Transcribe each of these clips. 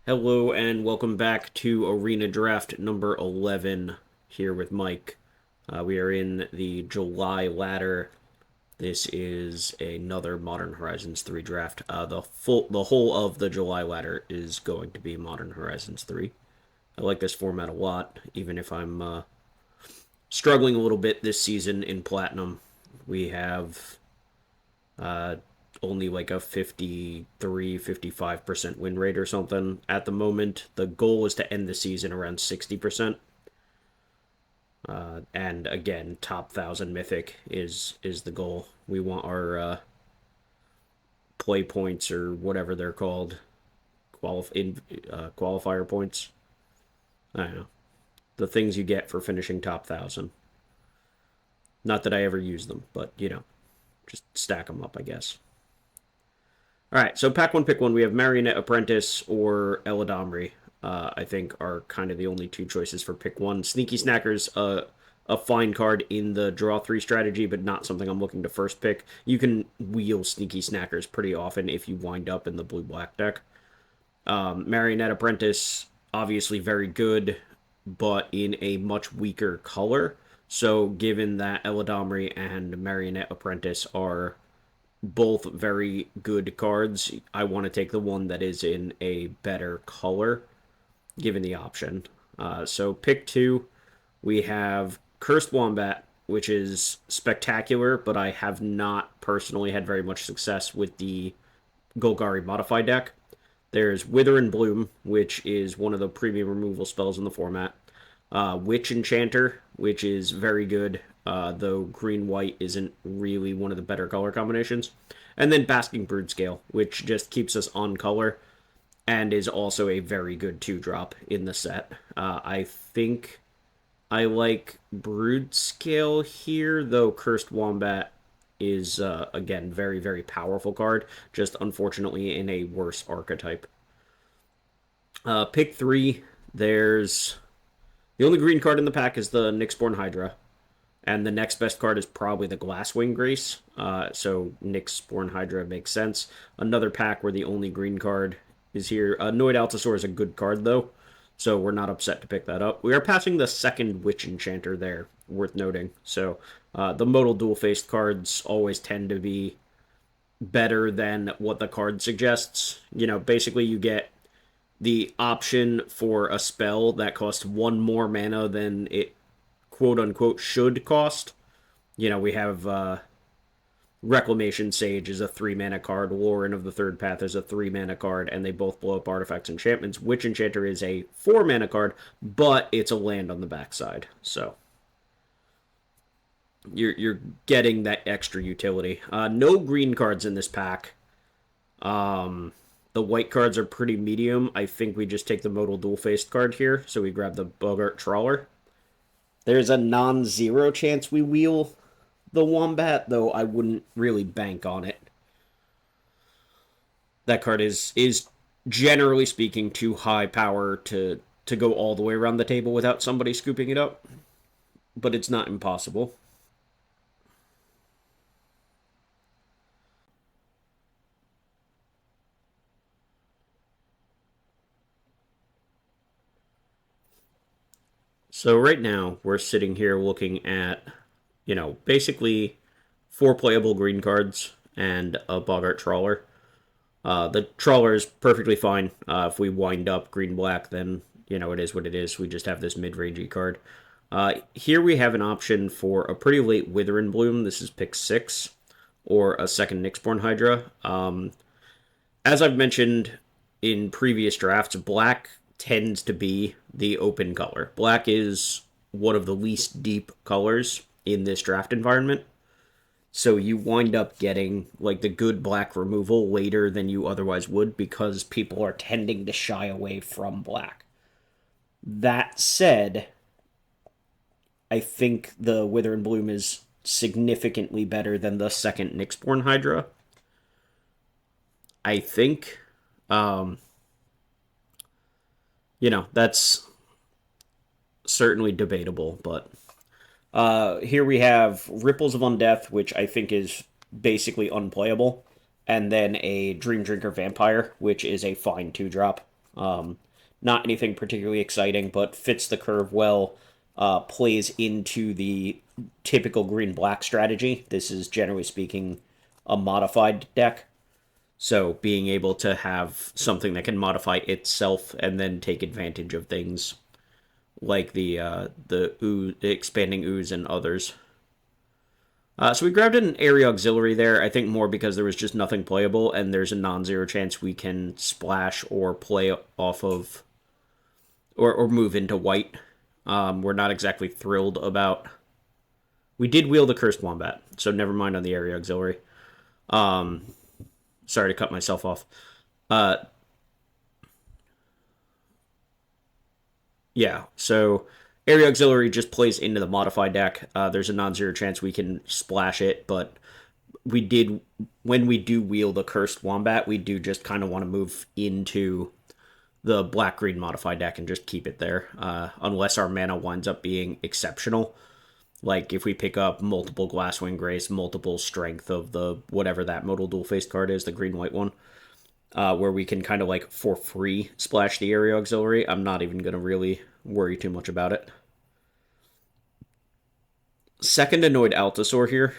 Hello and welcome back to Arena Draft number 11 here with Mike. We are in the July ladder. This is another Modern Horizons 3 draft. The whole of the July ladder is going to be Modern Horizons 3. I like this format a lot, even if I'm struggling a little bit this season in Platinum. We have uh, only like a 55% win rate or something at the moment. The goal is to end the season around 60%. And again, top 1,000 Mythic is the goal. We want our play points or whatever they're called, qualifier points. I don't know. The things you get for finishing top 1,000. Not that I ever use them, but just stack them up, I guess. All right, so pack one, pick one. We have Marionette Apprentice or Eladamri. I think are kind of the only two choices for pick one. Sneaky Snacker's a fine card in the draw three strategy, but not something I'm looking to first pick. You can wheel Sneaky Snackers pretty often if you wind up in the blue black deck. Marionette Apprentice, obviously very good, but in a much weaker color. So, given that Eladamri and Marionette Apprentice are both very good cards, I want to take the one that is in a better color, given the option. So, pick two, we have Cursed Wombat, which is spectacular, but I have not personally had very much success with the Golgari Modify deck. There's Wither and Bloom, which is one of the premium removal spells in the format. Witch Enchanter, which is very good, though green-white isn't really one of the better color combinations. And then Basking Brood Scale, which just keeps us on color and is also a very good 2-drop in the set. I think I like Brood Scale here, though Cursed Wombat is, again, very, very powerful card, just unfortunately in a worse archetype. Pick three, there's... The only green card in the pack is the Nyxborn Hydra, and the next best card is probably the Glasswing Grace, so Nyxborn Hydra makes sense. Another pack where the only green card is here. Noid Altasaur is a good card, though, so we're not upset to pick that up. We are passing the second Witch Enchanter there, worth noting. So the modal dual-faced cards always tend to be better than what the card suggests. Basically you get the option for a spell that costs one more mana than it quote-unquote should cost. We have Reclamation Sage is a 3-mana card, Lauren of the Third Path is a 3-mana card, and they both blow up artifacts and enchantments. Witch Enchanter is a 4-mana card, but it's a land on the backside, so you're getting that extra utility. No green cards in this pack. The white cards are pretty medium. I think we just take the modal dual-faced card here, so we grab the Bogart Trawler. There's a non-zero chance we wheel the Wombat, though I wouldn't really bank on it. That card is generally speaking too high power to go all the way around the table without somebody scooping it up, but it's not impossible. So right now we're sitting here looking at, basically 4 playable green cards and a Bogart Trawler. The Trawler is perfectly fine. If we wind up green-black, then, it is what it is. We just have this mid-rangey card. Here we have an option for a pretty late Wither and Bloom. This is pick 6, or a second Nyxborn Hydra. As I've mentioned in previous drafts, black tends to be the open color. Black is one of the least deep colors in this draft environment. So you wind up getting like the good black removal later than you otherwise would because people are tending to shy away from black. That said, I think the Wither and Bloom is significantly better than the second Nyxborn Hydra. I think. That's certainly debatable, but here we have Ripples of Undeath, which I think is basically unplayable, and then a Dream Drinker Vampire, which is a fine 2-drop. Not anything particularly exciting, but fits the curve well. Plays into the typical green-black strategy. This is, generally speaking, a modified deck. So being able to have something that can modify itself and then take advantage of things like the expanding ooze and others. So we grabbed an area auxiliary there. I think more because there was just nothing playable, and there's a non-zero chance we can splash or play off of, or move into white. We're not exactly thrilled about. We did wheel the Cursed Wombat, so never mind on the area auxiliary. Sorry to cut myself off. Uh, yeah, so area auxiliary just plays into the modified deck. There's a non-zero chance we can splash it, but we did when we do wheel the Cursed Wombat, we do just kind of want to move into the black green modified deck and just keep it there, unless our mana winds up being exceptional. Like if we pick up multiple Glasswing Grace, multiple strength of the whatever that modal dual faced card is, the green white one, where we can kind of like for free splash the area auxiliary. I'm not even going to really worry too much about it. Second Annoyed Altasaur here.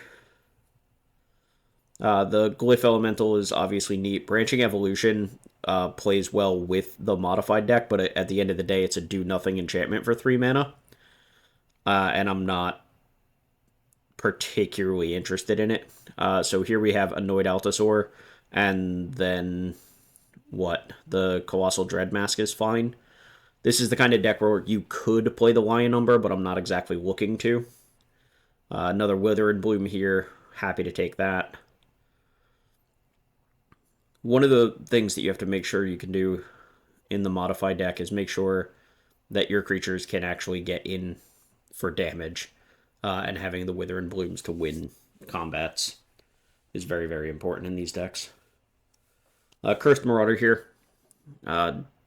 The Glyph Elemental is obviously neat. Branching Evolution plays well with the modified deck, but at the end of the day, it's a do-nothing enchantment for 3 mana. And I'm not particularly interested in it. So here we have Annoyed Altasaur, and then what? The Colossal Dreadmask is fine. This is the kind of deck where you could play the Lion Number, but I'm not exactly looking to. Another Wither and Bloom here. Happy to take that. One of the things that you have to make sure you can do in the modified deck is make sure that your creatures can actually get in for damage. And having the Wither and Blooms to win combats is very, very important in these decks. Cursed Marauder here.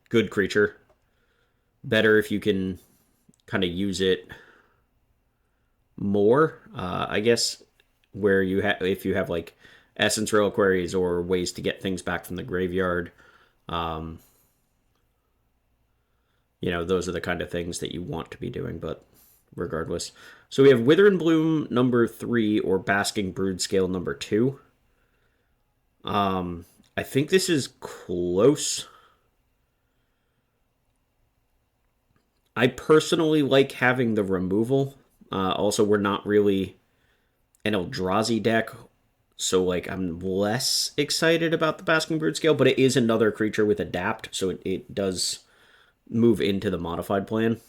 Good creature. Better if you can kind of use it more, I guess, where you have if you have like Essence Reliquaries or ways to get things back from the graveyard. Those are the kind of things that you want to be doing, but regardless. So we have Wither and Bloom number 3 or Basking Brood Scale number 2. I think this is close. I personally like having the removal. Also, we're not really an Eldrazi deck, so like I'm less excited about the Basking Brood Scale, but it is another creature with Adapt, so it does move into the modified plan.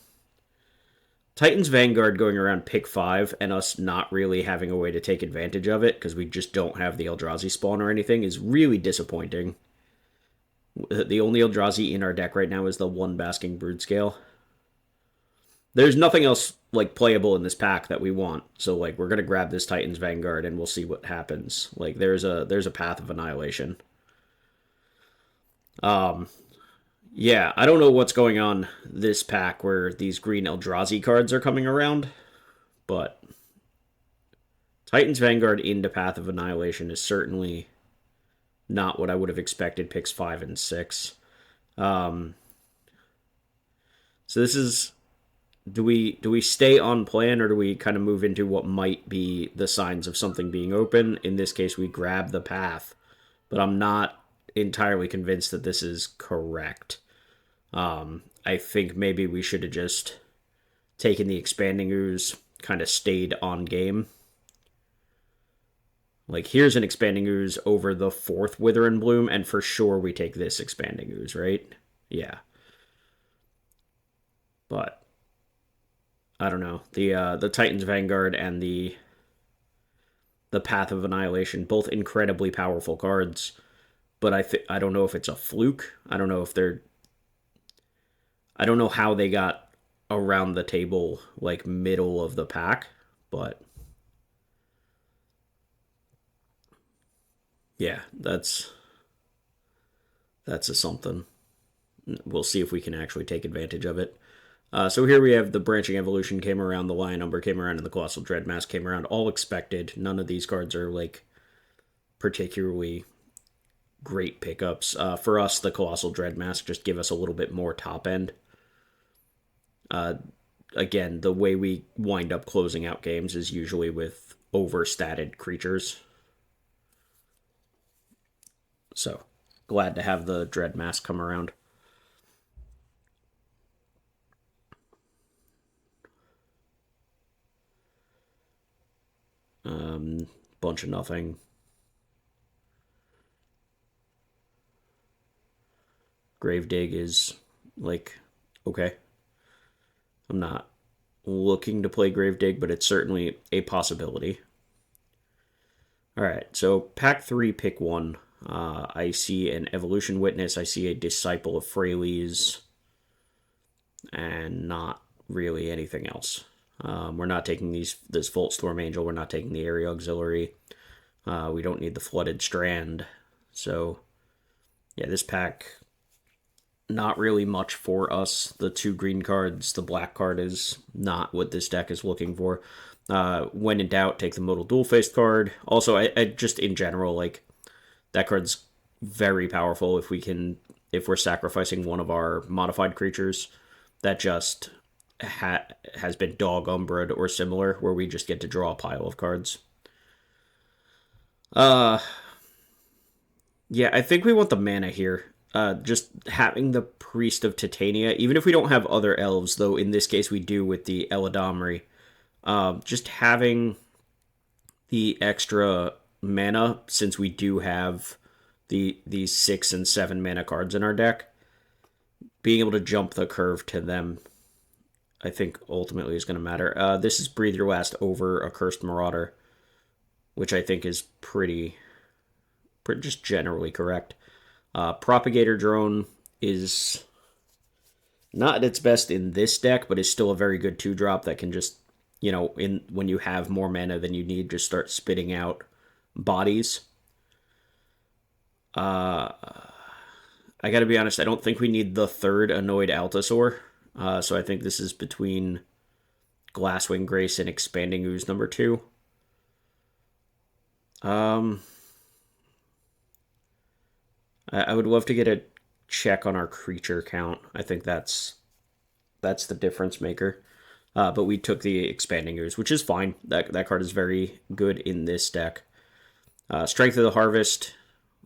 Titan's Vanguard going around pick 5 and us not really having a way to take advantage of it because we just don't have the Eldrazi spawn or anything is really disappointing. The only Eldrazi in our deck right now is the 1 Basking Brood Scale. There's nothing else like playable in this pack that we want, so like we're gonna grab this Titan's Vanguard and we'll see what happens. Like there's a path of annihilation. Yeah, I don't know what's going on this pack where these green Eldrazi cards are coming around, but Titan's Vanguard into Path of Annihilation is certainly not what I would have expected picks 5 and 6. So this is do we stay on plan or do we kind of move into what might be the signs of something being open? In this case, we grab the path, but I'm not entirely convinced that this is correct. I think maybe we should have just taken the Expanding Ooze, kind of stayed on game. Like, here's an Expanding Ooze over the 4th Wither and Bloom, and for sure we take this Expanding Ooze, right? Yeah. But I don't know. The Titan's Vanguard and the Path of Annihilation, both incredibly powerful cards, but I don't know if it's a fluke. I don't know how they got around the table, like middle of the pack, but yeah, that's a something. We'll see if we can actually take advantage of it. So here we have the Branching Evolution came around, the Lion Number came around, and the Colossal Dreadmask came around. All expected. None of these cards are like particularly great pickups. For us, the Colossal Dread Mask just give us a little bit more top end. Again, the way we wind up closing out games is usually with overstated creatures. So, glad to have the Dread Mask come around. Bunch of nothing. Gravedig is, like, okay. I'm not looking to play Gravedig, but it's certainly a possibility. Alright, so pack 3, pick 1. I see an Evolution Witness, I see a Disciple of Freyles, and not really anything else. We're not taking this Volt Storm Angel, we're not taking the Area Auxiliary. We don't need the Flooded Strand. So, yeah, this pack, not really much for us. The 2 green cards, the black card is not what this deck is looking for. When in doubt, take the Modal Dual-Faced card. Also, I just, in general, like, that card's very powerful if we're sacrificing one of our modified creatures. That just has been Dog Umbred or similar, where we just get to draw a pile of cards. Yeah, I think we want the mana here. Just having the Priest of Titania, even if we don't have other elves, though in this case we do with the Eladamri, just having the extra mana, since we do have these 6 and 7 mana cards in our deck, being able to jump the curve to them, I think ultimately is going to matter. This is Breathe Your Last over a Cursed Marauder, which I think is pretty just generally correct. Propagator Drone is not at its best in this deck, but is still a very good 2-drop that can just, when you have more mana than you need, just start spitting out bodies. I gotta be honest, I don't think we need the 3rd Annoyed Altasaur, so I think this is between Glasswing Grace and Expanding Ooze number 2. I would love to get a check on our creature count. I think that's the difference maker. But we took the Expanding Ooze, which is fine. That card is very good in this deck. Strength of the Harvest.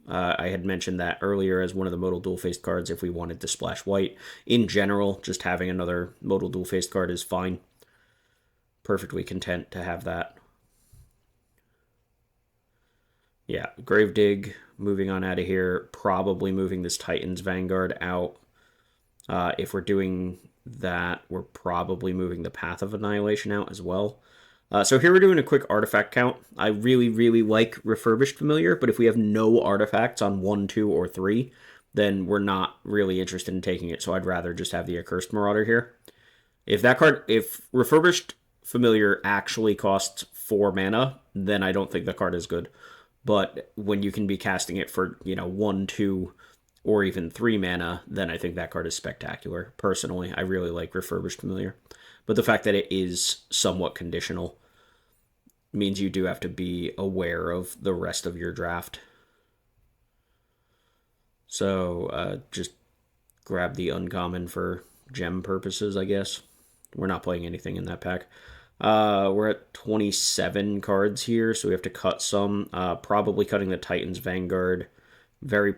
I had mentioned that earlier as one of the Modal Dual-Faced cards if we wanted to splash white. In general, just having another Modal Dual-Faced card is fine. Perfectly content to have that. Yeah, Gravedig, moving on out of here. Probably moving this Titan's Vanguard out. If we're doing that, we're probably moving the Path of Annihilation out as well. So here we're doing a quick artifact count. I really, really like Refurbished Familiar, but if we have no artifacts on 1, 2, or 3, then we're not really interested in taking it, so I'd rather just have the Accursed Marauder here. If Refurbished Familiar actually costs 4 mana, then I don't think the card is good. But when you can be casting it for, 1, 2, or even 3 mana, then I think that card is spectacular. Personally, I really like Refurbished Familiar. But the fact that it is somewhat conditional means you do have to be aware of the rest of your draft. So just grab the uncommon for gem purposes, I guess. We're not playing anything in that pack. We're at 27 cards here, so we have to cut some. Probably cutting the Titan's Vanguard. I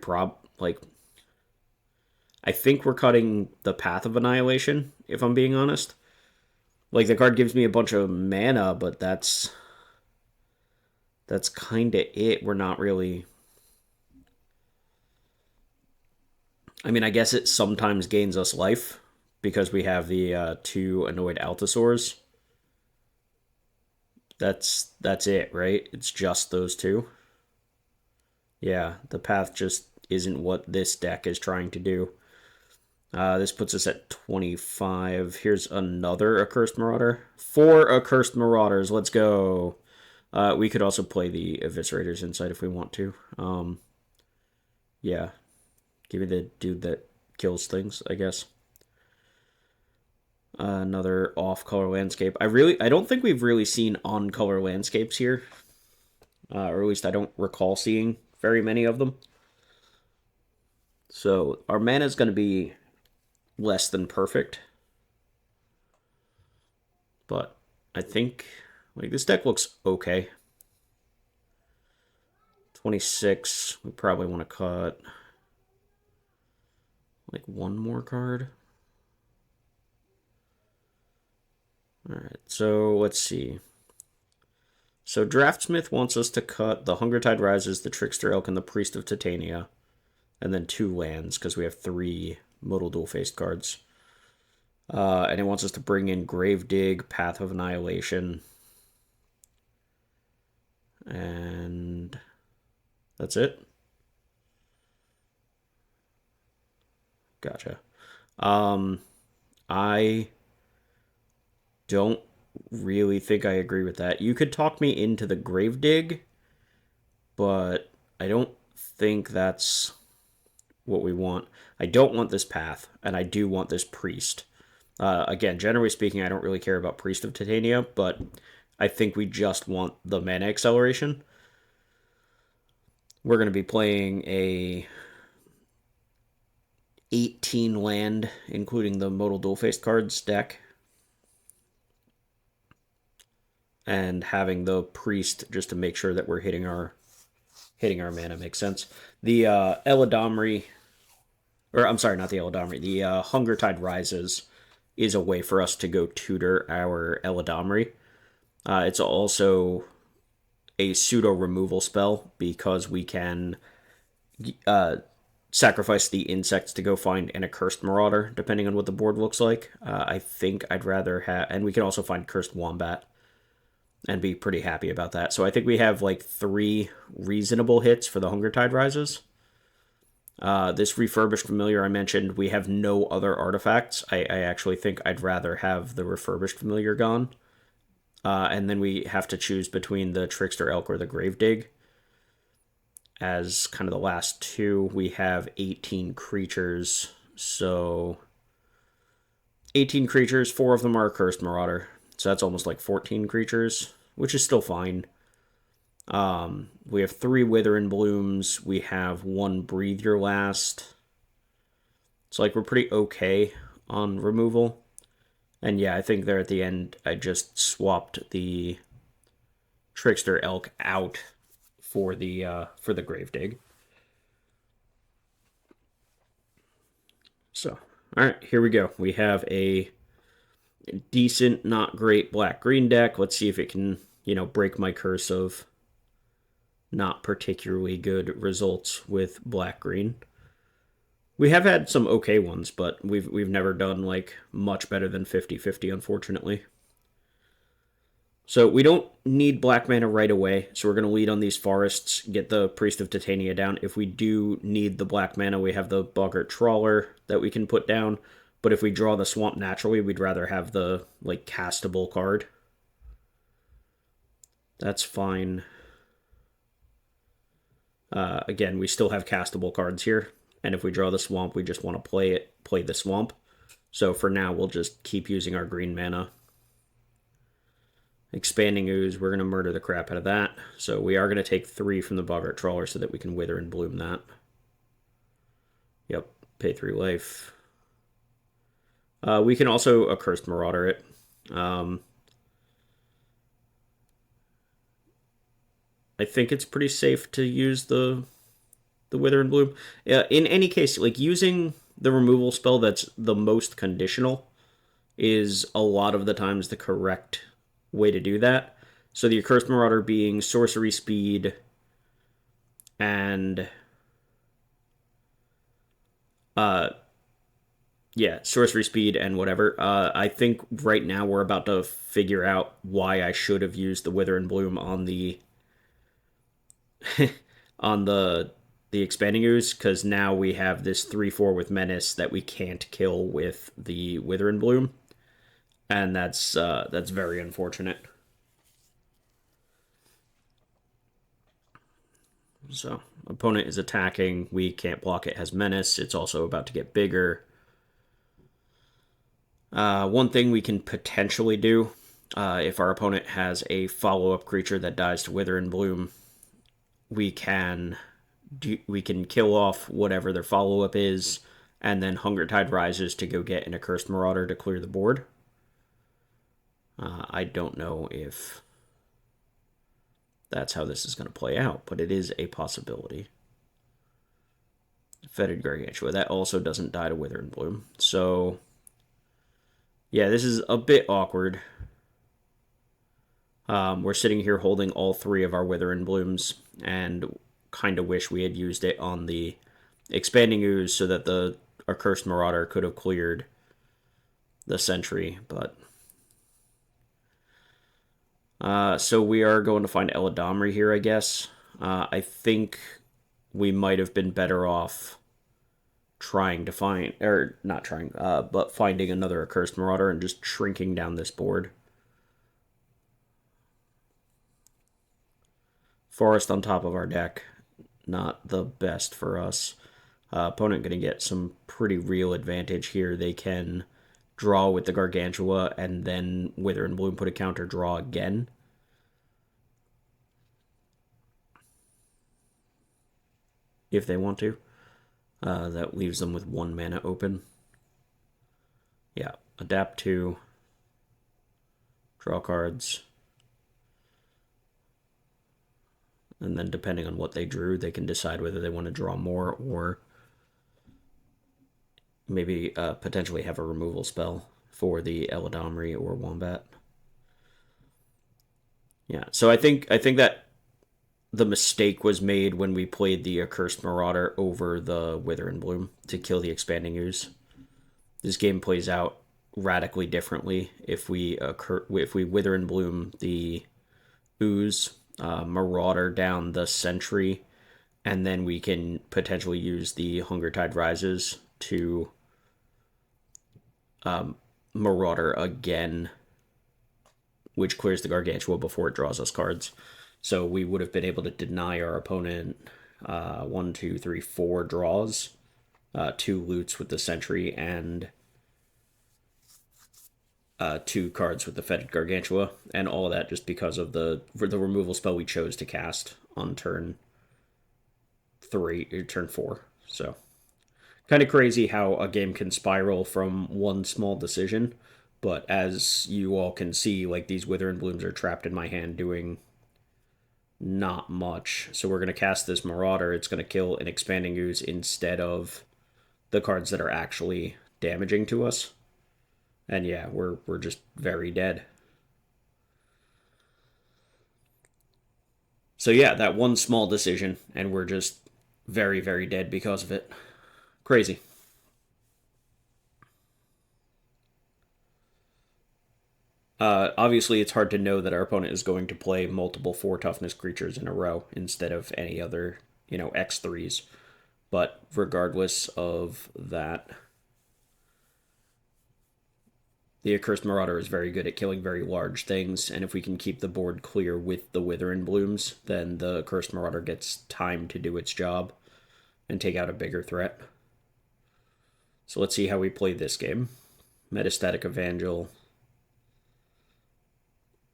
think we're cutting the Path of Annihilation, if I'm being honest. Like, the card gives me a bunch of mana, but that's kind of it. We're not really... I mean, I guess it sometimes gains us life, because we have the 2 Annoyed Altasaurs. That's it, right? It's just those 2. Yeah, the path just isn't what this deck is trying to do. This puts us at 25. Here's another Accursed Marauder. 4 Accursed Marauders. Let's go. We could also play the Eviscerator's Insight if we want to. Yeah. Give me the dude that kills things, I guess. Another off-color landscape. I don't think we've really seen on-color landscapes here. Or at least I don't recall seeing very many of them. So our mana is going to be less than perfect. But I think like this deck looks okay. 26, we probably want to cut like one more card. Alright, so let's see. So Draftsmith wants us to cut the Hungertide Rises, the Trickster Elk, and the Priest of Titania. And then 2 lands, because we have 3 modal dual-faced cards. And it wants us to bring in Gravedigg, Path of Annihilation. And that's it. Gotcha. I don't really think I agree with that. You could talk me into the Gravedigg, but I don't think that's what we want. I don't want this path, and I do want this priest. Again, generally speaking, I don't really care about Priest of Titania, but I think we just want the mana acceleration. We're going to be playing a 18 land, including the modal dual-faced cards deck, and having the priest just to make sure that we're hitting our mana makes sense. The Eladamri, or I'm sorry, not the Eladamri, the Hungertide Rises is a way for us to go tutor our Eladamri. It's also a pseudo removal spell because we can sacrifice the insects to go find an accursed marauder, depending on what the board looks like. I think I'd rather have, and we can also find cursed wombat and be pretty happy about that. So I think we have like 3 reasonable hits for the Hungertide Rises. This refurbished familiar I mentioned, we have no other artifacts. I actually think I'd rather have the refurbished familiar gone. And then we have to choose between the Trickster Elk or the Gravedigg. As kind of the last 2, we have 18 creatures. So 18 creatures, 4 of them are Cursed Marauder. So that's almost like 14 creatures, which is still fine. We have 3 Wither and Blooms. We have 1 Breathe Your Last. So like we're pretty okay on removal. And yeah, I think there at the end I just swapped the Trickster Elk out for the Gravedigg. So, all right, here we go. We have a decent, not great black-green deck. Let's see if it can, break my curse of not particularly good results with black-green. We have had some okay ones, but we've never done like much better than 50-50, unfortunately. So we don't need black mana right away, so we're going to lead on these forests, get the Priest of Titania down. If we do need the black mana, we have the Boggart Trawler that we can put down. But if we draw the swamp naturally, we'd rather have the like castable card. That's fine. Again, we still have castable cards here, and if we draw the swamp, we just want to play the swamp. So for now, we'll just keep using our green mana. Expanding Ooze, we're going to murder the crap out of that. So we are going to take 3 from the Boggart Trawler so that we can Wither and Bloom that. Yep, pay 3 life. We can also Accursed Marauder it. I think it's pretty safe to use the Wither and Bloom. In any case, like using the removal spell that's the most conditional is a lot of the times the correct way to do that. So the Accursed Marauder being sorcery speed and sorcery speed and whatever. I think right now we're about to figure out why I should have used the Wither and Bloom on the on the Expanding Ooze, because now we have this 3/4 with Menace that we can't kill with the Wither and Bloom. And that's very unfortunate. So, opponent is attacking. We can't block it, has Menace. It's also about to get bigger. One thing we can potentially do, if our opponent has a follow-up creature that dies to Wither and Bloom, we can we can kill off whatever their follow-up is, and then Hunger Tide Rises to go get an Accursed Marauder to clear the board. I don't know if that's how this is going to play out, but it is a possibility. Fetid Gargantua. That also doesn't die to Wither and Bloom. So, yeah, this is a bit awkward. We're sitting here holding all three of our Wither and Blooms, and kind of wish we had used it on the Expanding Ooze so that the Accursed Marauder could have cleared the Sentry, but... so we are going to find Eladamri here, I guess. I think we might have been better off trying to find, or not trying, but finding another Accursed Marauder and just shrinking down this board. Forest on top of our deck, not the best for us. Opponent going to get some pretty real advantage here. They can draw with the Gargantua and then Wither and Bloom put a counter draw again. If they want to. That leaves them with 1 mana open. Yeah, adapt 2. Draw cards. And then depending on what they drew, they can decide whether they want to draw more or maybe potentially have a removal spell for the Eladamri or Wombat. Yeah, so I think that the mistake was made when we played the Accursed Marauder over the Wither and Bloom to kill the Expanding Ooze. This game plays out radically differently if we Wither and Bloom the Ooze, Marauder down the Sentry, and then we can potentially use the Hunger Tide Rises to Marauder again, which clears the Gargantua before it draws us cards. So we would have been able to deny our opponent 1, 2, 3, 4 draws, 2 loots with the Sentry, and 2 cards with the Fetid Gargantua, and all of that just because of the removal spell we chose to cast on turn 4. So kind of crazy how a game can spiral from one small decision, but as you all can see, like, these Wither and Blooms are trapped in my hand doing not much. So we're going to cast this Marauder. It's going to kill an Expanding Ooze instead of the cards that are actually damaging to us. And yeah, we're just very dead. So yeah, that one small decision, and we're just very, very dead because of it. Crazy. Obviously, it's hard to know that our opponent is going to play multiple 4 toughness creatures in a row instead of any other, X3s. But regardless of that, the Accursed Marauder is very good at killing very large things, and if we can keep the board clear with the Wither and Blooms, then the Accursed Marauder gets time to do its job and take out a bigger threat. So let's see how we play this game. Metastatic Evangel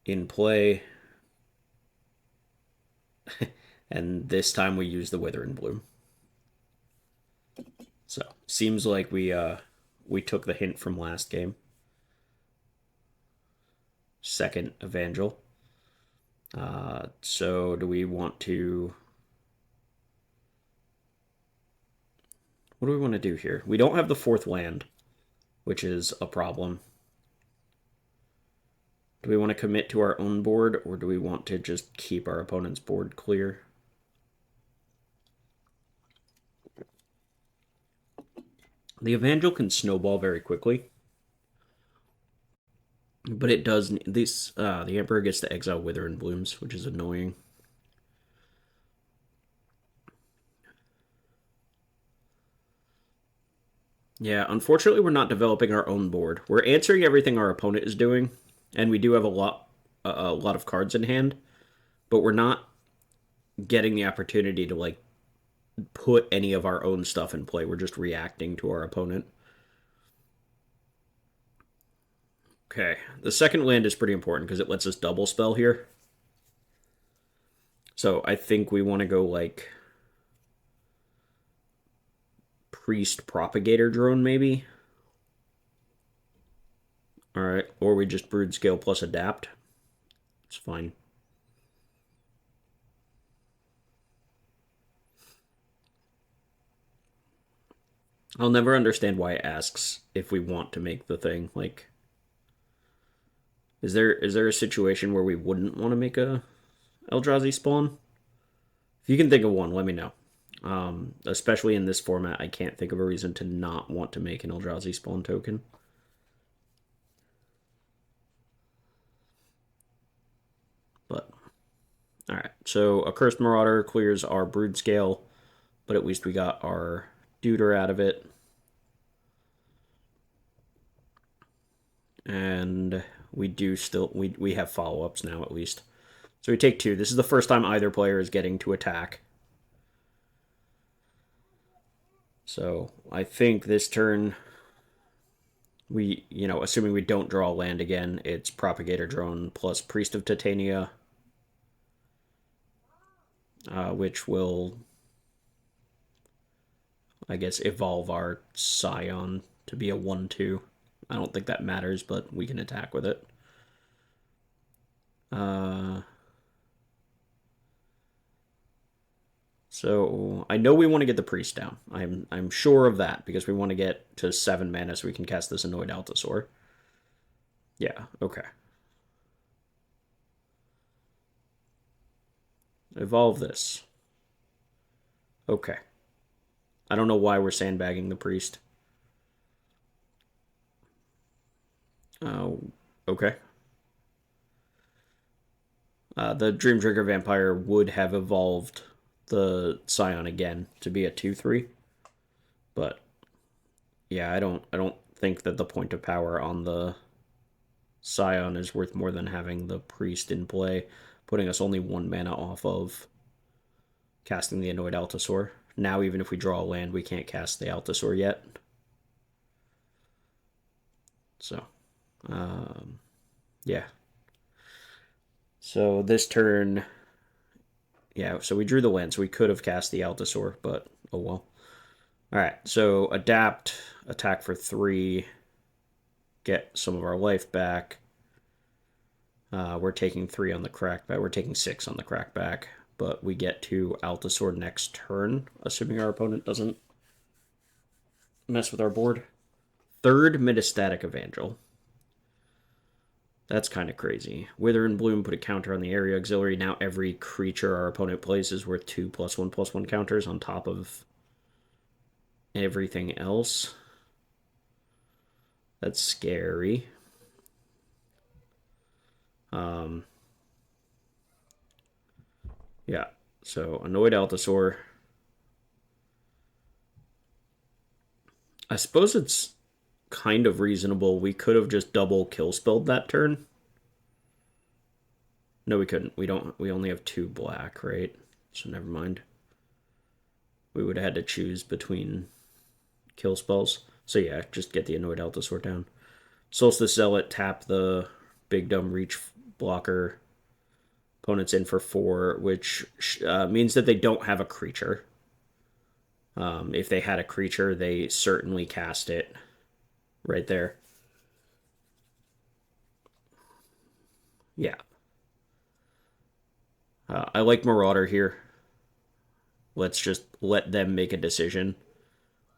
in play. And this time we use the Wither and Bloom. So, seems like we took the hint from last game. Second Evangel. So do we want to... What do we want to do here? We don't have the 4th land, which is a problem. Do we want to commit to our own board, or do we want to just keep our opponent's board clear? The Evangel can snowball very quickly. But it does... the Emperor gets to exile Wither and Blooms, which is annoying. Yeah, unfortunately we're not developing our own board. We're answering everything our opponent is doing, and we do have a lot of cards in hand, but we're not getting the opportunity to, like, put any of our own stuff in play. We're just reacting to our opponent. Okay, the second land is pretty important because it lets us double spell here. So I think we want to go, like, Priest Propagator Drone, maybe? Alright, or we just Brood Scale plus Adapt. It's fine. I'll never understand why it asks if we want to make the thing. Like, is there a situation where we wouldn't want to make a Eldrazi spawn? If you can think of one, let me know. Especially in this format, I can't think of a reason to not want to make an Eldrazi spawn token. But, alright. So, a Cursed Marauder clears our Brood Scale, but at least we got our Deuter out of it. And we do still, we have follow-ups now at least. So we take 2. This is the first time either player is getting to attack. So I think this turn, we, assuming we don't draw land again, it's Propagator Drone plus Priest of Titania, which will, I guess, evolve our Scion to be a 1/2. I don't think that matters, but we can attack with it. So I know we want to get the Priest down. I'm sure of that because we want to get to 7 mana so we can cast this Annoyed Altasaur. Yeah, okay. Evolve this. Okay. I don't know why we're sandbagging the Priest. Okay. The Dream Trigger Vampire would have evolved the Scion again to be a 2/3. But yeah, I don't think that the point of power on the Scion is worth more than having the Priest in play, putting us only 1 mana off of casting the Annoyed Altasaur. Now, even if we draw a land, we can't cast the Altasaur yet. So, yeah. So this turn, yeah, so we drew the land, so we could have cast the Altasaur, but oh well. Alright, so adapt, attack for 3, get some of our life back. We're taking 3 on the crackback. We're taking 6 on the crackback, but we get to Altasaur next turn, assuming our opponent doesn't mess with our board. 3rd Metastatic Evangel. That's kind of crazy. Wither and Bloom put a counter on the area auxiliary. Now every creature our opponent plays is worth 2 +1/+1 counters on top of everything else. That's scary. Yeah, so Annoyed Altasaur. I suppose it's kind of reasonable. We could have just double kill spelled that turn. No, we couldn't. We only have 2 black, right? So never mind. We would have had to choose between kill spells. So yeah, just get the Annoyed Altasaur down. Solstice Zealot, tap the big dumb reach blocker. Opponent's in for 4, which means that they don't have a creature. If they had a creature, they certainly cast it right there. Yeah. I like Marauder here. Let's just let them make a decision.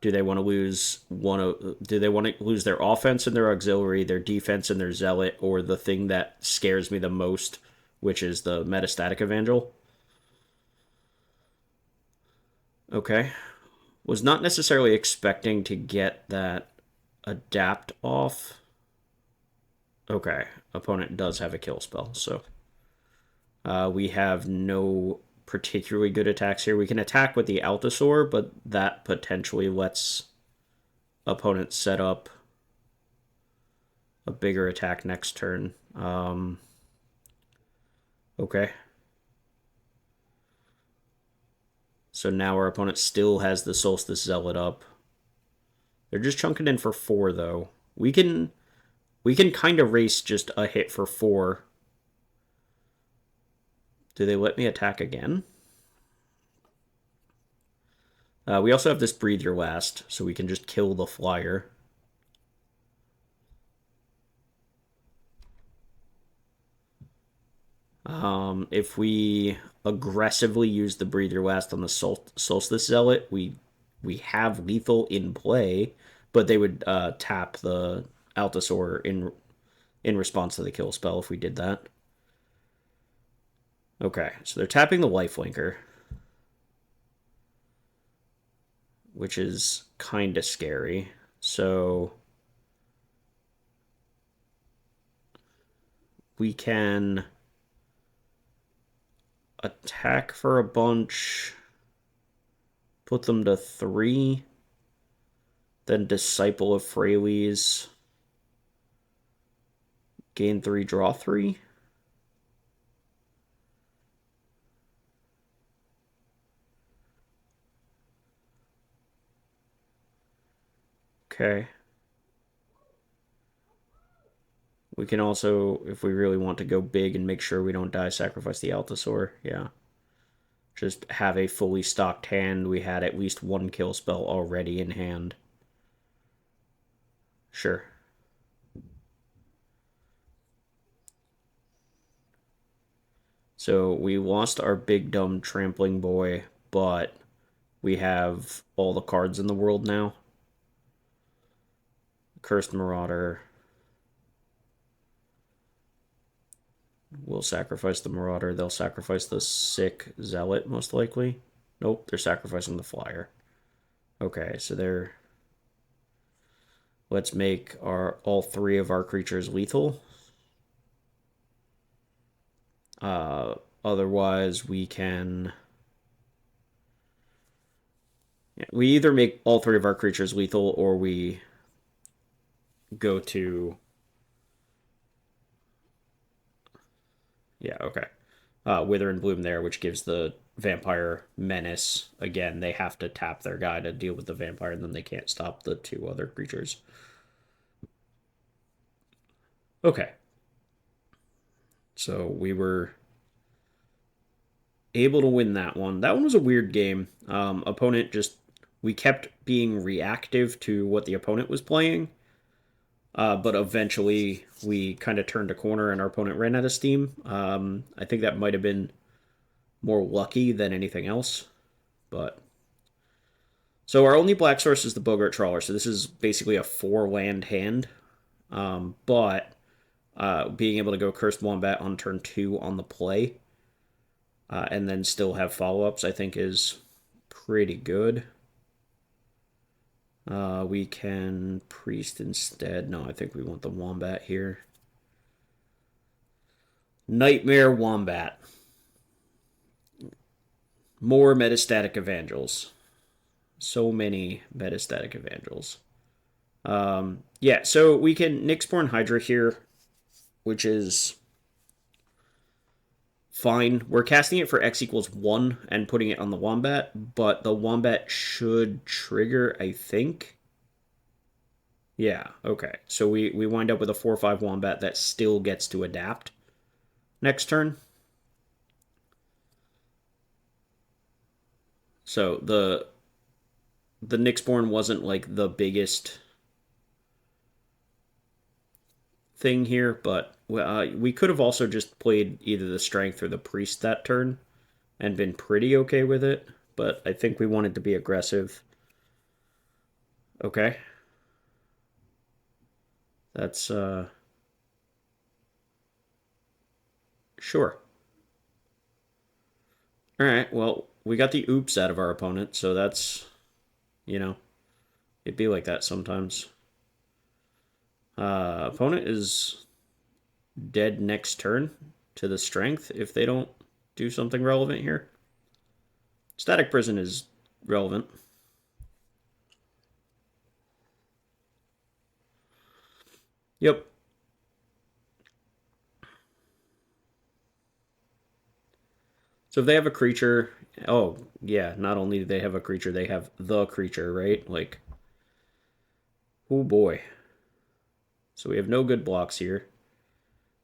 Do they want to lose do they want to lose their offense and their auxiliary, their defense and their zealot, or the thing that scares me the most, which is the Metastatic Evangel? Okay. Was not necessarily expecting to get that adapt off. Okay. Opponent does have a kill spell, so we have no particularly good attacks here. We can attack with the Altasaur, but that potentially lets opponents set up a bigger attack next turn. Okay. So now our opponent still has the Solstice Zealot up. They're just chunking in for 4, though. We can kind of race just a hit for 4. Do they let me attack again? We also have this Breathe Your Last, so we can just kill the flyer. If we aggressively use the Breathe Your Last on the Solstice Zealot, we have lethal in play, but they would tap the Altasaur in response to the kill spell if we did that. Okay, so they're tapping the Lifelinker, which is kind of scary. So we can attack for a bunch, put them to 3, then Disciple of Freyles, gain 3, draw 3. Okay. We can also, if we really want to go big and make sure we don't die, sacrifice the Altasaur. Yeah. Just have a fully stocked hand. We had at least 1 kill spell already in hand. Sure. So we lost our big dumb trampling boy, but we have all the cards in the world now. Cursed Marauder. We'll sacrifice the Marauder. They'll sacrifice the sick Zealot, most likely. Nope, they're sacrificing the Flyer. Okay, so they're... Let's make all 3 of our creatures lethal. Otherwise, we can... We either make all 3 of our creatures lethal, or we go to... Yeah, okay. Wither and Bloom there, which gives the vampire menace. Again, they have to tap their guy to deal with the vampire, and then they can't stop the 2 other creatures. Okay. So we were able to win that one. That one was a weird game. Opponent just... We kept being reactive to what the opponent was playing. But eventually we kind of turned a corner and our opponent ran out of steam. I think that might have been more lucky than anything else. But so our only black source is the Bogart Trawler. So this is basically a 4-land hand. But being able to go Cursed Wombat on turn 2 on the play and then still have follow-ups, I think is pretty good. We can Priest instead. No, I think we want the Wombat here. Nightmare Wombat. More Metastatic Evangels. So many Metastatic Evangels. Yeah, so we can Nyxborn Hydra here, which is fine. We're casting it for X equals 1 and putting it on the Wombat, but the Wombat should trigger, I think. Yeah, okay. So we wind up with a 4/5 Wombat that still gets to adapt next turn. So the Nyxborn wasn't like the biggest thing here, but we could have also just played either the Strength or the Priest that turn and been pretty okay with it, but I think we wanted to be aggressive. Okay. That's, sure. Alright, well, we got the oops out of our opponent, so that's, it'd be like that sometimes. Opponent is dead next turn to the Strength if they don't do something relevant here. Static Prison is relevant. Yep. So if they have a creature, oh, yeah, not only do they have a creature, they have the creature, right? Like, oh boy. So we have no good blocks here.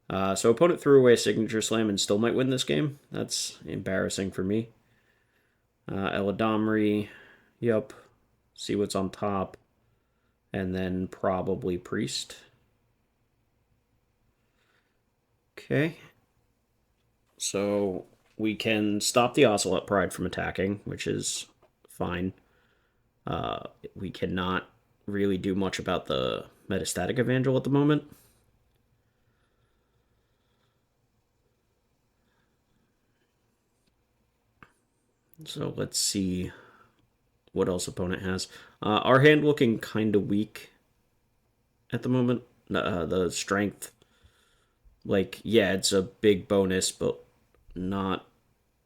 So opponent threw away a Signature Slam and still might win this game. That's embarrassing for me. Eladamri, Yep. See what's on top. And then probably priest. Okay. So we can stop the Ocelot Pride from attacking, which is fine. We cannot really do much about the Metastatic Evangel at the moment. So let's see what else opponent has. Our hand looking kind of weak at the moment. The strength, like, yeah, it's a big bonus, but not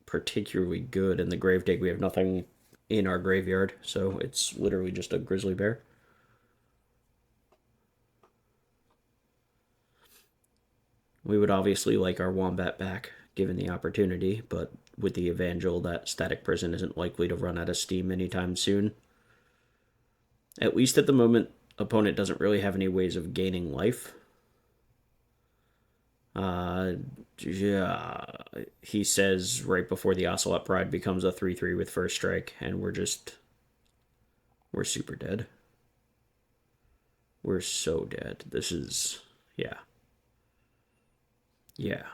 particularly good. In the Gravedigg, we have nothing in our graveyard, so it's literally just a grizzly bear. We would obviously like our wombat back, given the opportunity, but with the Evangel, that Static Prison isn't likely to run out of steam anytime soon. At least at the moment, opponent doesn't really have any ways of gaining life. Yeah, he says right before the Ocelot Pride becomes a 3/3 with first strike, and we're super dead. We're so dead. This is, yeah. Yeah.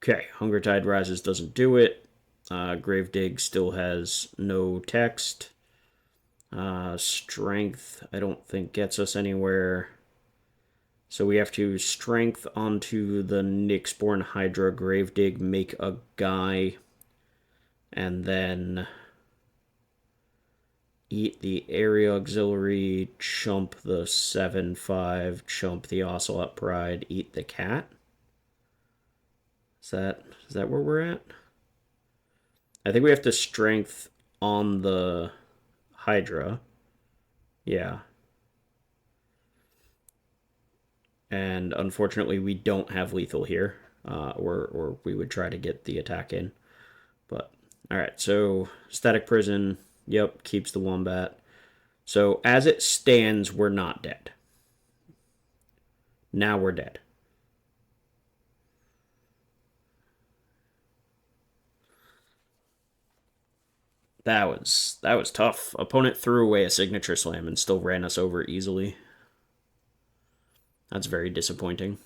Okay, Hunger Tide Rises doesn't do it. Gravedigg still has no text. Strength, I don't think gets us anywhere. So we have to strength onto the Nyxborn Hydra Gravedigg, make a guy, and then eat the area auxiliary, chump the 7/5, chump the Ocelot Pride, eat the cat. Is that where we're at? I think we have to strength on the Hydra. Yeah. And unfortunately, we don't have lethal here, or we would try to get the attack in. But all right, so Static Prison, yep, keeps the Wombat. So as it stands, we're not dead. Now we're dead. That was tough. Opponent threw away a signature slam and still ran us over easily. That's very disappointing.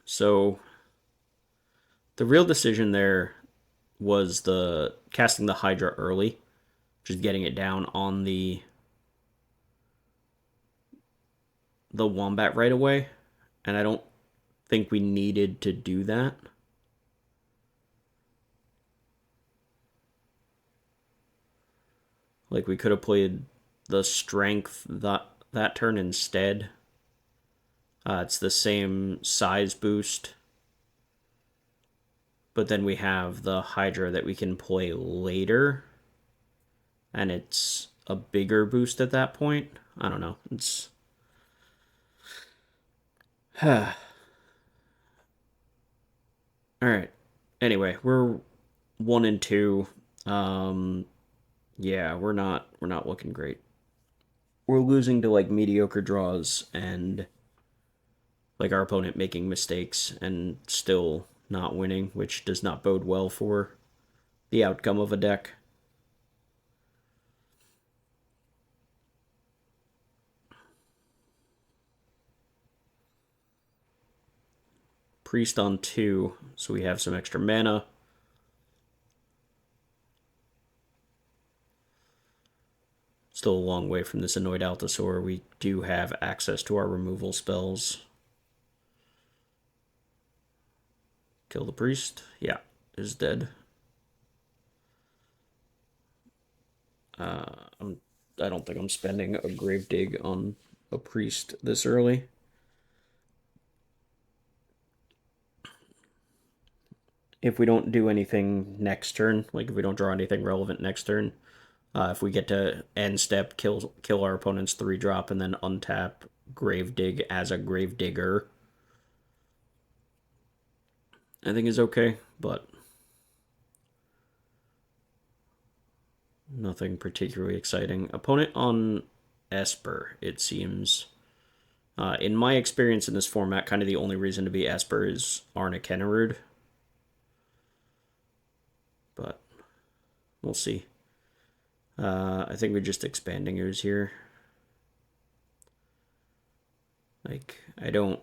So the real decision there was the casting the Hydra early, just getting it down on the Wombat right away, and I don't think we needed to do that. Like, we could have played the strength that turn instead. It's the same size boost, but then we have the Hydra that we can play later, and it's a bigger boost at that point. I don't know. It's all right. Anyway, we're 1-2. Yeah, we're not looking great. We're losing to like mediocre draws and like our opponent making mistakes and still not winning, which does not bode well for the outcome of a deck. Priest on 2, so we have some extra mana. Still a long way from this Annoyed Altasaur. We do have access to our removal spells. Kill the priest. Yeah, is dead. I don't think I'm spending a Gravedigg on a priest this early. If we don't do anything next turn, like if we don't draw anything relevant next turn, if we get to end step, kill our opponent's 3-drop, and then untap Gravedigg as a Gravedigger, I think is okay, but nothing particularly exciting. Opponent on Esper, it seems. In my experience in this format, kind of the only reason to be Esper is Arna Kennerud. But we'll see. I think we're just expanding ooze here. Like, I don't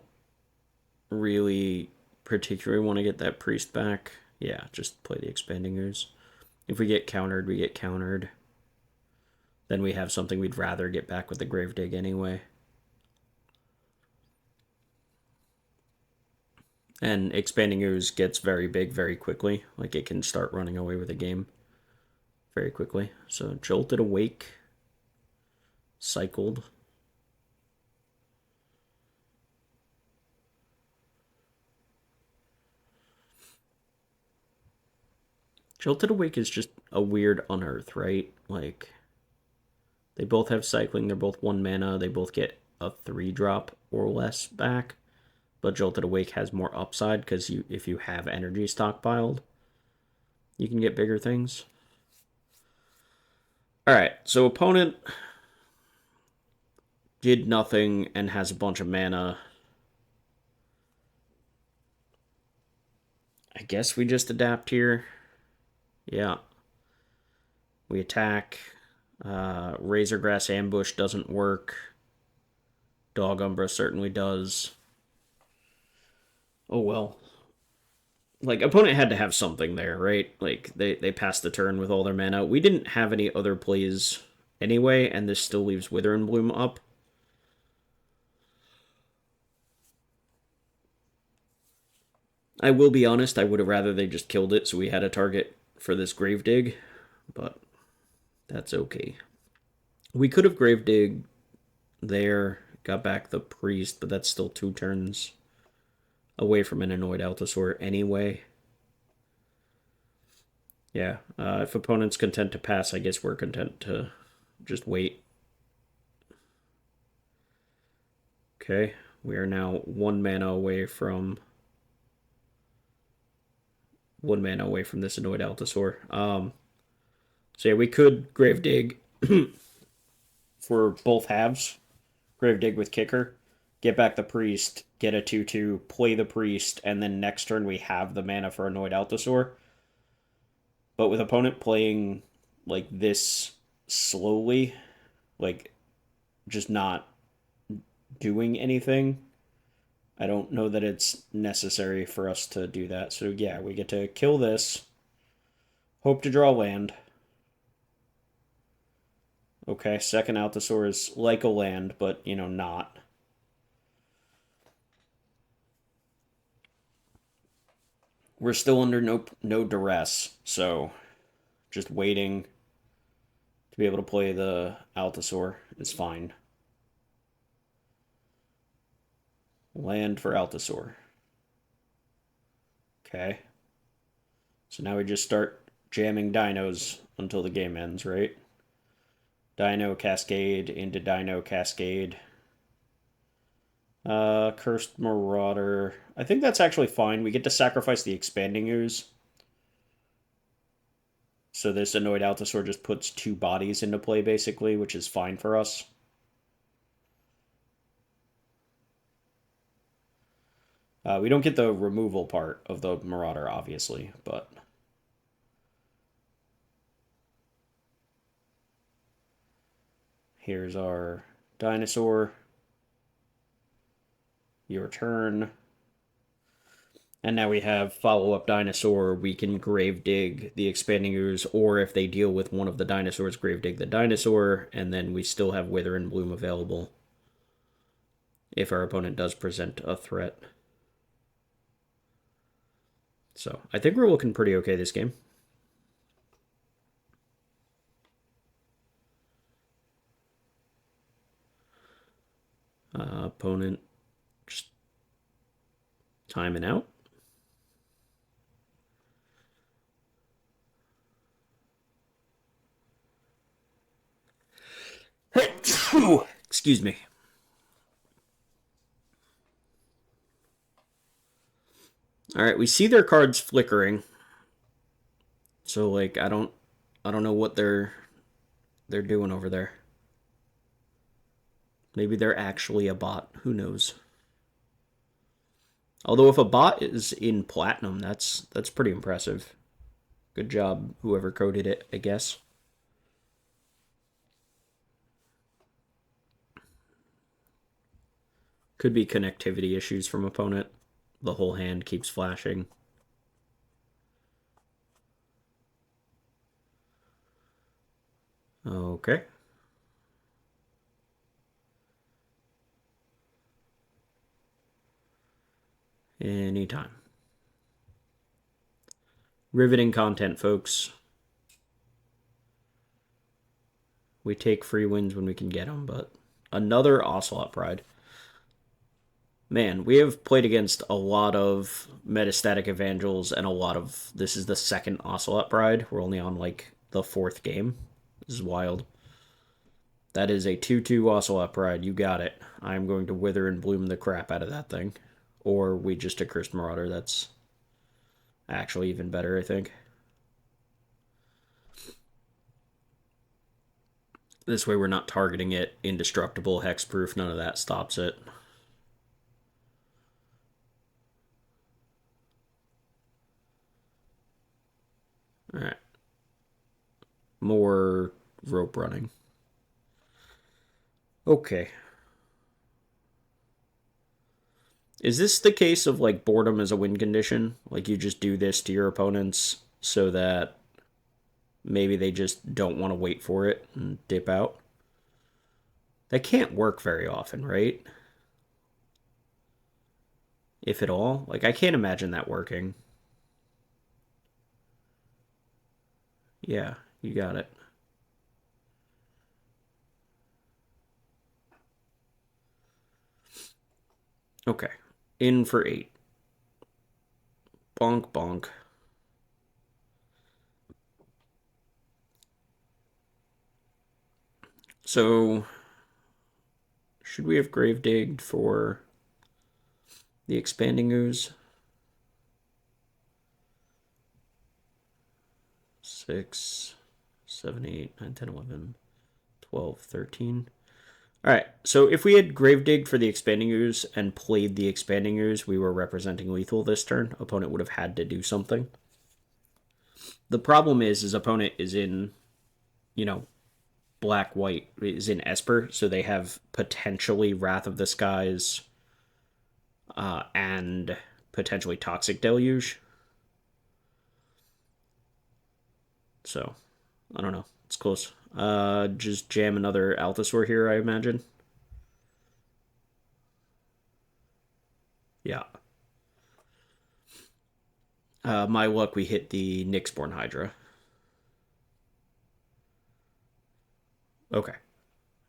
really particularly want to get that priest back. Yeah, just play the expanding ooze. If we get countered, we get countered. Then we have something we'd rather get back with the Gravedigg anyway. And expanding ooze gets very big very quickly. Like, it can start running away with a game very quickly. So Jolted Awake, cycled. Jolted Awake is just a weird unearth, right? Like, they both have cycling, they're both 1 mana, they both get a 3-drop or less back. But Jolted Awake has more upside because if you have energy stockpiled, you can get bigger things. Alright, so opponent did nothing and has a bunch of mana. I guess we just adapt here. Yeah. We attack. Razorgrass Ambush doesn't work. Dog Umbra certainly does. Oh well. Like, opponent had to have something there, right? Like, they passed the turn with all their mana. We didn't have any other plays anyway, and this still leaves Wither and Bloom up. I will be honest, I would have rather they just killed it so we had a target for this Gravedigg, but that's okay. We could have Gravedigg there, got back the Priest, but that's still 2 turns away from an Annoyed Allosaur anyway. Yeah, if opponent's content to pass, I guess we're content to just wait. Okay, we are now 1 mana away from this Annoyed Allosaur. So yeah, we could Gravedigg for both halves. Gravedigg with Kicker, get back the Priest, get a 2/2, play the Priest, and then next turn we have the mana for Annoyed Allosaur. But with opponent playing like this slowly, like just not doing anything, I don't know that it's necessary for us to do that. So yeah, we get to kill this, hope to draw land. Okay, second Allosaur is like a land, but, not. We're still under no duress, so just waiting to be able to play the Allosaur is fine. Land for Allosaur. Okay. So now we just start jamming dinos until the game ends, right? Dino Cascade into Dino Cascade. Cursed Marauder. I think that's actually fine. We get to sacrifice the Expanding Ooze. So this Annoyed Allosaur just puts 2 bodies into play, basically, which is fine for us. We don't get the removal part of the Marauder, obviously, but... Here's our dinosaur. Your turn. And now we have follow-up dinosaur. We can Gravedigg the Expanding Ooze, or if they deal with one of the dinosaurs, Gravedigg the dinosaur, and then we still have Wither and Bloom available if our opponent does present a threat. So I think we're looking pretty okay this game. Opponent just timing out. Excuse me. All right, we see their cards flickering. So like I don't know what they're doing over there. Maybe they're actually a bot. Who knows? Although if a bot is in platinum, that's pretty impressive. Good job, whoever coded it, I guess. Could be connectivity issues from opponent. The whole hand keeps flashing. Okay. Anytime. Riveting content, folks. We take free wins when we can get them, but another Ocelot Pride. Man, we have played against a lot of Metastatic Evangels and a lot of... This is the second Ocelot Pride. We're only on, like, the fourth game. This is wild. That is a 2-2 Ocelot Pride. You got it. I'm going to wither and bloom the crap out of that thing. Or we just Accursed Marauder. That's actually even better, I think. This way we're not targeting it. Indestructible, hexproof, none of that stops it. Alright. More rope running. Okay. Is this the case of, like, boredom as a win condition? Like, you just do this to your opponents so that maybe they just don't want to wait for it and dip out? That can't work very often, right? If at all. Like, I can't imagine that working. Yeah, you got it. Okay. In for 8. Bonk, bonk. So, should we have grave digged for the expanding ooze? 6, 7, 8, 9, 10, 11, 12, 13. Alright, so if we had grave digged for the expanding ooze and played the expanding ooze, we were representing lethal this turn. Opponent would have had to do something. The problem is opponent is in, you know, black-white, is in Esper, so they have potentially Wrath of the Skies and potentially Toxic Deluge. So, I don't know. It's close. Just jam another Altasaur here, I imagine. Yeah. My luck, we hit the Nyxborn Hydra. Okay.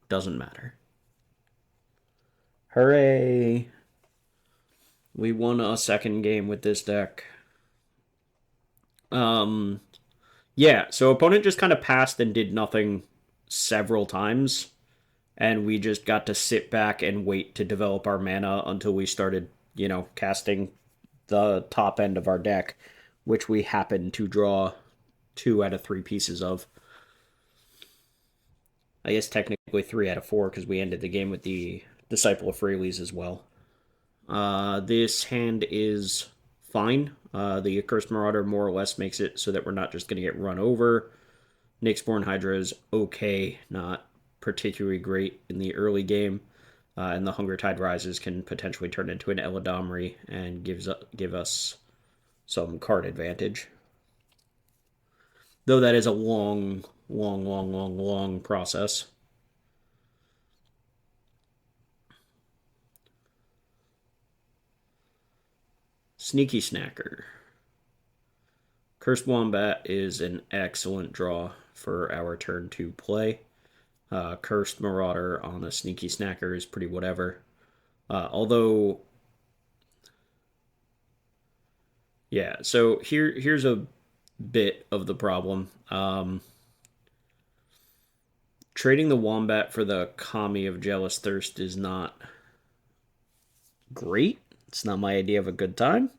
Doesn't matter. Hooray! We won a second game with this deck. Yeah, so opponent just kind of passed and did nothing several times, and we just got to sit back and wait to develop our mana until we started, casting the top end of our deck, which we happened to draw 2 out of 3 pieces of. I guess technically 3 out of 4 because we ended the game with the Disciple of Freyles as well. This hand is fine. The Accursed Marauder more or less makes it so that we're not just going to get run over. Nyxborn Hydra is okay, not particularly great in the early game. And the Hunger Tide Rises can potentially turn into an Eladomri and give us some card advantage. Though that is a long process. Sneaky Snacker. Cursed Wombat is an excellent draw for our turn 2 play. Cursed Marauder on a Sneaky Snacker is pretty whatever. Although, yeah, so here's a bit of the problem. Trading the Wombat for the Kami of Jealous Thirst is not great. It's not my idea of a good time.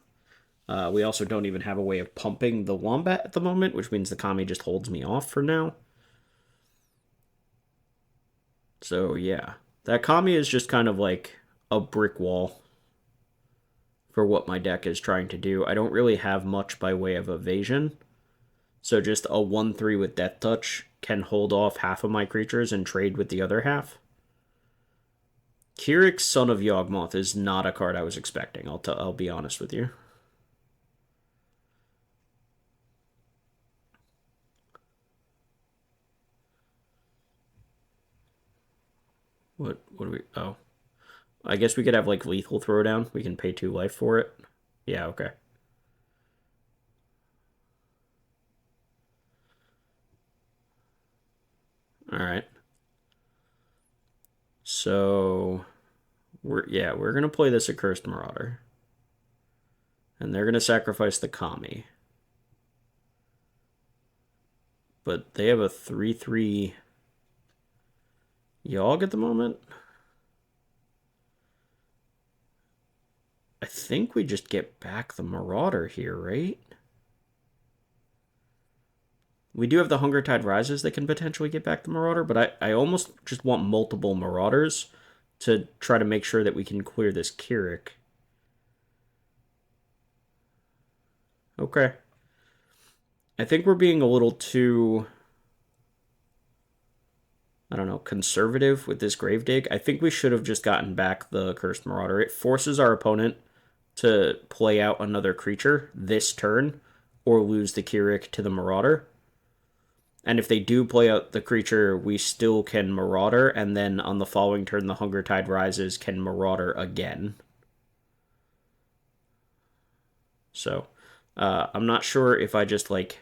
We also don't even have a way of pumping the Wombat at the moment, which means the Kami just holds me off for now. So, yeah. That Kami is just kind of like a brick wall for what my deck is trying to do. I don't really have much by way of evasion. So just a 1-3 with Death Touch can hold off half of my creatures and trade with the other half. Kyrix, Son of Yawgmoth is not a card I was expecting. I'll be honest with you. What do we... Oh. I guess we could have, like, Lethal Throwdown. We can pay 2 life for it. Yeah, okay. Alright. So... we're gonna play this Accursed Marauder. And they're gonna sacrifice the Kami. But they have a 3-3 Yogg at the moment. I think we just get back the Marauder here, right? We do have the Hunger Tide Rises that can potentially get back the Marauder, but I almost just want multiple Marauders to try to make sure that we can clear this Kyrix. Okay. I think we're being a little too, I don't know, conservative with this Gravedigg. I think we should have just gotten back the Cursed Marauder. It forces our opponent to play out another creature this turn or lose the Kyrix to the Marauder. And if they do play out the creature, we still can Marauder, and then on the following turn, the Hunger Tide Rises can Marauder again. So, I'm not sure if I just, like,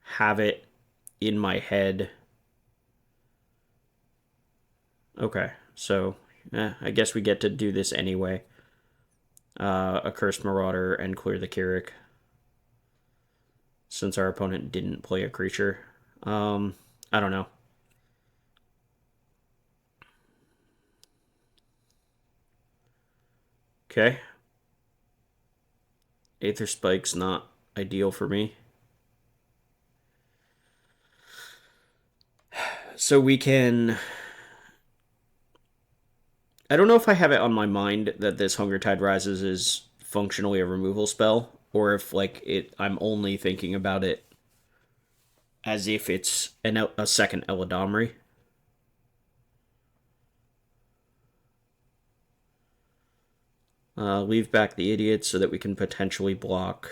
have it in my head. Okay, so, I guess we get to do this anyway. A Cursed Marauder and clear the Kyrix. Since our opponent didn't play a creature. I don't know. Okay. Aether Spike's not ideal for me. So we can... I don't know if I have it on my mind that this Hunger Tide Rises is functionally a removal spell, or if, like, I'm only thinking about it as if it's a second Eladamri. Leave back the idiots so that we can potentially block.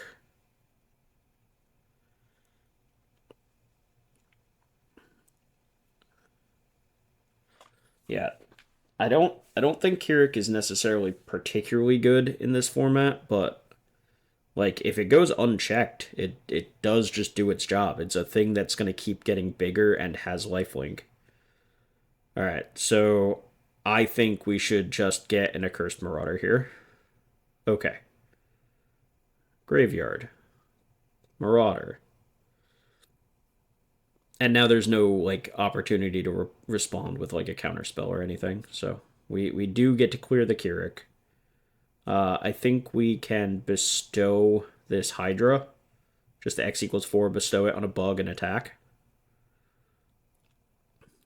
Yeah, I don't think Kyrix is necessarily particularly good in this format, but like if it goes unchecked, it does just do its job. It's a thing that's going to keep getting bigger and has lifelink. All right, so I think we should just get an Accursed Marauder here. Okay. Graveyard. Marauder. And now there's no like opportunity to respond with like a counterspell or anything. So we do get to clear the Kyrix. I think we can bestow this Hydra. Just X equals 4, bestow it on a bug and attack.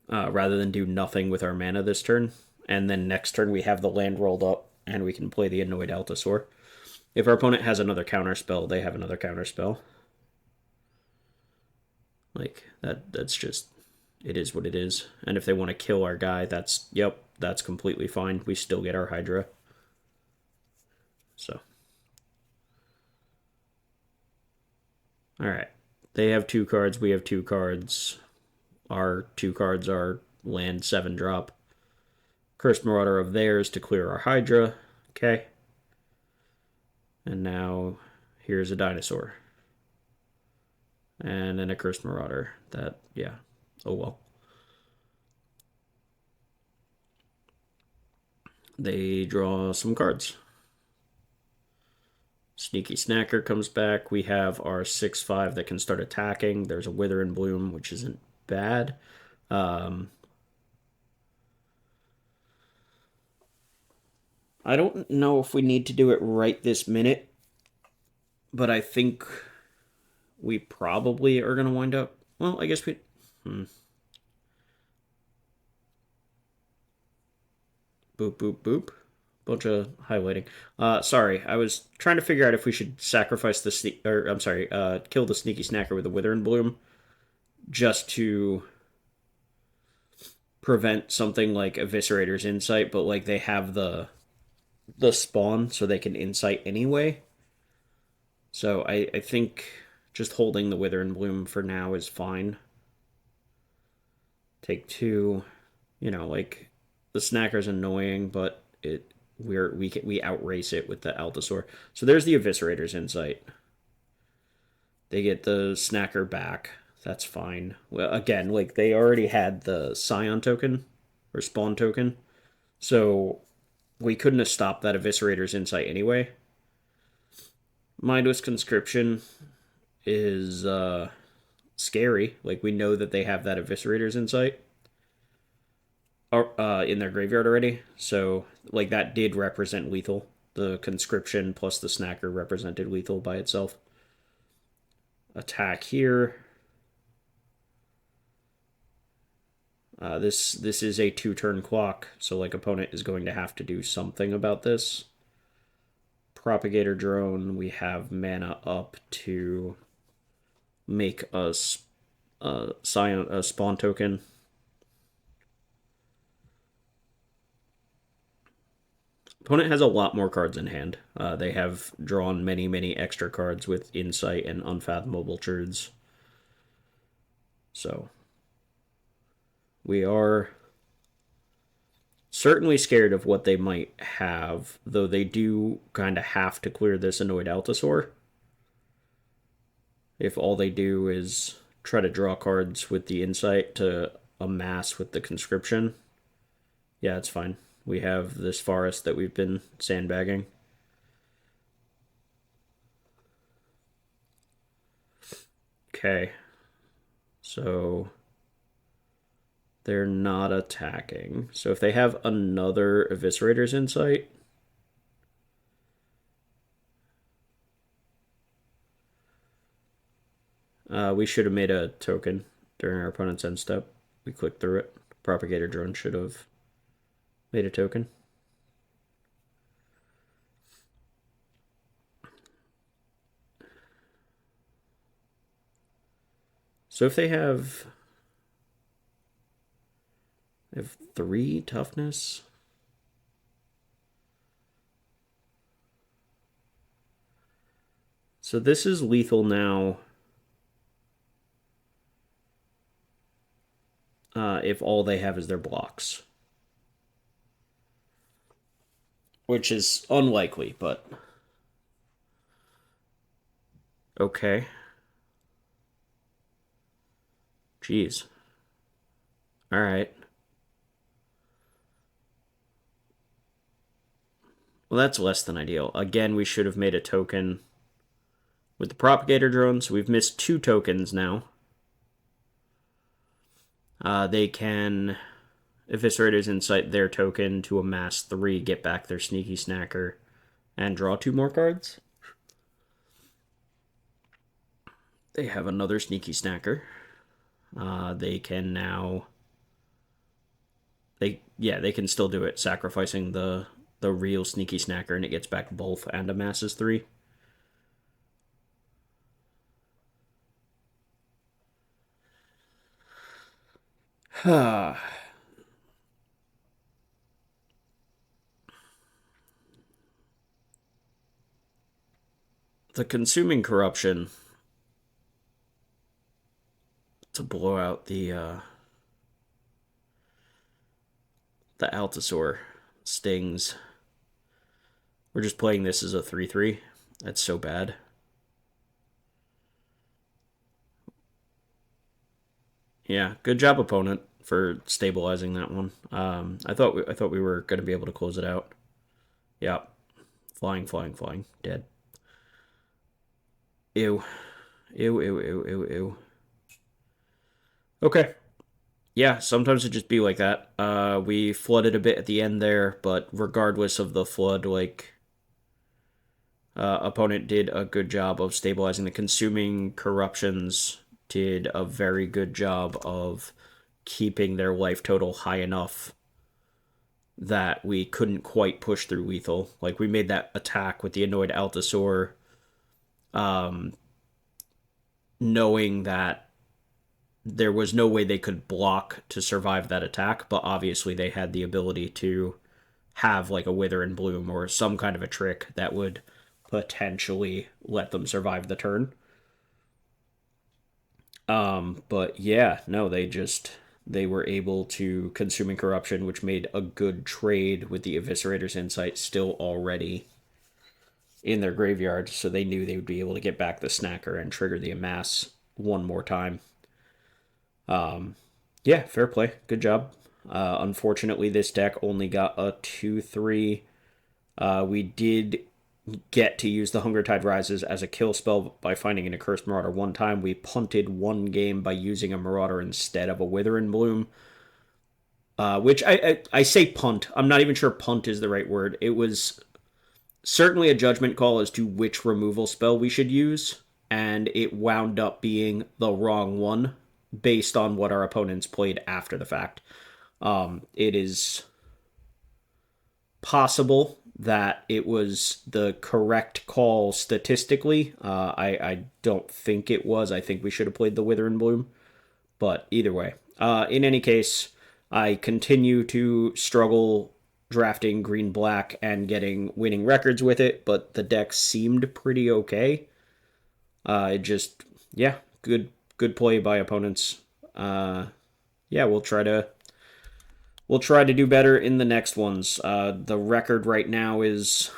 Rather than do nothing with our mana this turn. And then next turn we have the land rolled up and we can play the Annoyed Altasaur. If our opponent has another counterspell, they have another counterspell. Like, that's just... It is what it is. And if they want to kill our guy, that's completely fine. We still get our Hydra. So. Alright. They have 2 cards, we have 2 cards. Our 2 cards are land 7-drop. Cursed Marauder of theirs to clear our Hydra. Okay. And now, here's a Dinosaur. And then a Cursed Marauder. That, yeah. Oh well. They draw some cards. Sneaky Snacker comes back. We have our 6/5 that can start attacking. There's a Wither and Bloom, which isn't bad. I don't know if we need to do it right this minute, but I think we probably are going to wind up... Well, I guess we... Boop, boop, boop. Bunch of highlighting. Sorry, I was trying to figure out if we should sacrifice the kill the sneaky snacker with the Withering Bloom just to prevent something like Eviscerator's Insight, but like they have the spawn so they can insight anyway. So I think just holding the Withering Bloom for now is fine. Take two, like the snacker's annoying, but we outrace it with the Altasaur. So there's the Eviscerator's Insight. They get the snacker back. That's fine. Well, again, like they already had the Scion token or spawn token, so we couldn't have stopped that Eviscerator's Insight anyway. Mindless Conscription is scary. Like we know that they have that Eviscerator's Insight in their graveyard already, so like that did represent lethal. The Conscription plus the Snacker represented lethal by itself. Attack here. This is a 2-turn clock, so like opponent is going to have to do something about this. Propagator Drone, we have mana up to make a spawn token. Opponent has a lot more cards in hand. They have drawn many, many extra cards with Insight and Unfathomable Truths. So we are certainly scared of what they might have, though they do kind of have to clear this Annoyed Altasaur. If all they do is try to draw cards with the Insight to amass with the Conscription, yeah, it's fine. We have this forest that we've been sandbagging. Okay. So they're not attacking. So if they have another Eviscerator's Insight, we should have made a token during our opponent's end step. We clicked through it. Propagator Drone should have made a token. So if they have 3 toughness. So this is lethal now. If all they have is their blocks. Which is unlikely, but okay. Jeez. Alright. Well, that's less than ideal. Again, we should have made a token with the Propagator Drone, so we've missed 2 tokens now. They can Eviscerator's Insight their token to amass 3, get back their Sneaky Snacker, and draw 2 more cards. They have another Sneaky Snacker. They can now... They can still do it, sacrificing the real Sneaky Snacker, and it gets back both and amasses 3. The Consuming Corruption to blow out the Altasaur stings. We're just playing this as a 3/3. That's so bad. Yeah, good job, opponent, for stabilizing that one. I thought we were going to be able to close it out. Yeah, flying, dead. Ew. Ew. Okay. Yeah, sometimes it just be like that. We flooded a bit at the end there, but regardless of the flood, like, opponent did a good job of stabilizing. The Consuming Corruptions did a very good job of keeping their life total high enough that we couldn't quite push through lethal. Like, we made that attack with the Annoyed Altasaur, um, knowing that there was no way they could block to survive that attack, but obviously they had the ability to have like a Wither and Bloom or some kind of a trick that would potentially let them survive the turn. But yeah, no, they were able to Consuming Corruption, which made a good trade with the Eviscerator's Insight still already in their graveyard, so they knew they would be able to get back the Snacker and trigger the Amass one more time. Yeah, fair play. Good job. Unfortunately, this deck only got a 2-3. We did get to use the Hunger Tide Rises as a kill spell by finding an Accursed Marauder one time. We punted one game by using a Marauder instead of a Wither and Bloom. Which I say punt. I'm not even sure punt is the right word. It was certainly a judgment call as to which removal spell we should use, and it wound up being the wrong one based on what our opponents played after the fact. It is possible that it was the correct call statistically. I don't think it was. I think we should have played the Wither and Bloom. But either way, in any case, I continue to struggle drafting green black and getting winning records with it, but the deck seemed pretty okay. It just, yeah, good play by opponents. Yeah, we'll try to do better in the next ones. The record right now is,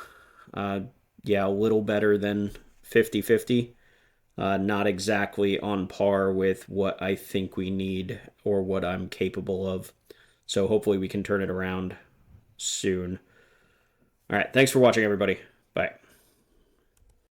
yeah, a little better than 50-50. Not exactly on par with what I think we need or what I'm capable of. So hopefully we can turn it around soon. All right, thanks for watching, everybody. Bye.